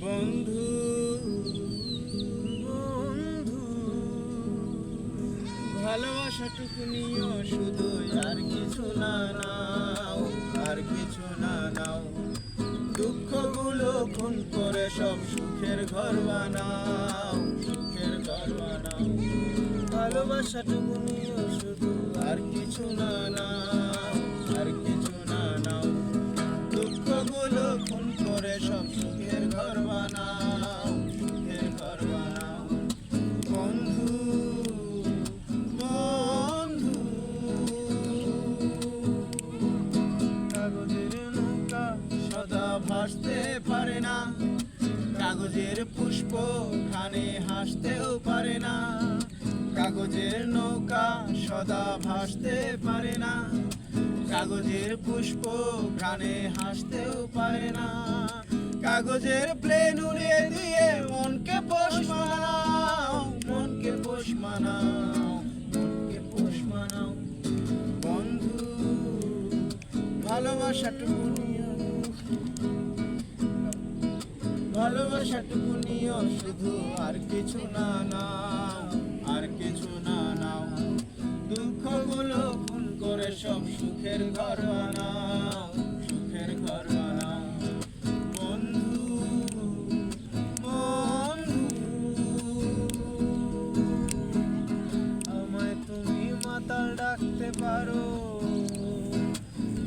বন্ধু বন্ধু ভালোবাসাটুকু নিও শুধু, আর কিছু না নাও, আর কিছু না নাও। দুঃখগুলো খুন করে সব সুখের ঘর বানাও, সুখের ঘর বানাও। ভালোবাসাটুকু নিও শুধু, আর কিছু না নাও, আর কিছু না নাও। দুঃখগুলো খুন করে সব সুখের ঘর বানাও, সুখের ঘর বানাও। বন্ধু বন্ধু কাগজের নৌকা সদা ভাসতে পারে না, কাগজের পুষ্প খানে হাসতেও পারে না। কাগজের নৌকা সদা ভাসতে পারে না, কাগজের পুষ্প ঘ্রাণে হাসতেও পারে না। কাগজের প্লেন উড়িয়ে দিয়ে মনকে পোষ মানাও, মনকে পোষ মানাও, মনকে পোষ মানাও। বন্ধু ভালোবাসাটুকু নিও, ভালোবাসাটুকু নিও শুধু, আর কিছু না নাও, আর কিছু না নাও। দুঃখগুলো খুন করে সব সুখের ঘর বানাও, সুখের ঘর বানাও। বন্ধু বন্ধু আমায় তুমি মাতাল ডাকতে পারো,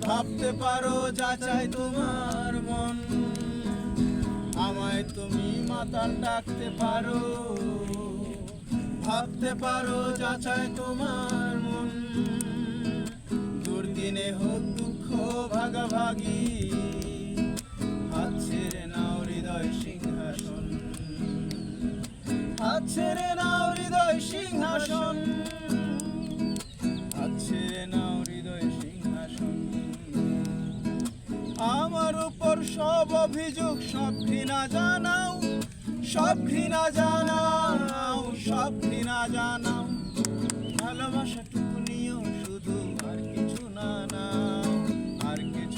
ভাবতে পারো যা চাই তোমার মন। আমায় তুমি মাতাল ডাকতে পারো, ভাবতে পারো যা চাই তোমার মন। দুর্দিনে হোক দুঃখ ভাগাভাগি, হাত ছেড়ে নাও হৃদয় সিংহাসন, হাত ছেড়ে নাও হৃদয় সিংহাসন, হাত ছেড়ে নাও হৃদয় সিংহাসন। আমার উপর সব অভিযোগ, সব ঘৃণা জানাও, সব ঘৃণা জানাও, সব ঘৃণা জানাও। ভালোবাসাটুকু নিও শুধু, আর কিছু না নাও, আর কিছু